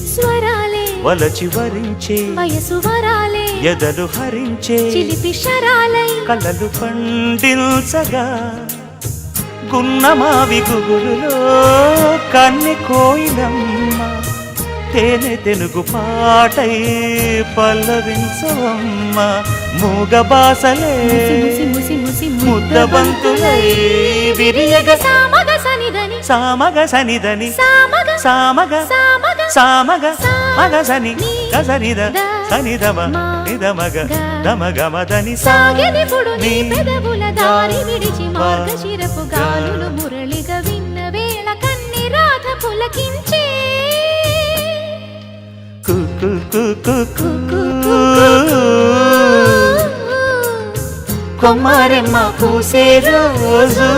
స్వరాలే వలచి వరించే వయసు వరాలే ఎదలు హరించే చిలిపి శరాలై కలలు పండించగా గున్నమావి గుగురులో కన్నె కోయిలమ్మ తేనె తెనుగు పాటై పల్లవించవమ్మ మూగ బాసలే ముద్దబంతులై విరియగ సామగ సనిదని సామగ సనిదని సామగ సామగ సామగ సామగ మగసని గసనిద సనిదమ నిదమగ దమగమదని సాగెదిపుడు నీ పెదవుల దారి విడిచి మార్గశిరపు గాలులు మురళిగా విన్న వేళ కన్ని రాధ పులకించే కొమ్మరెమ్మ పూసే రోజు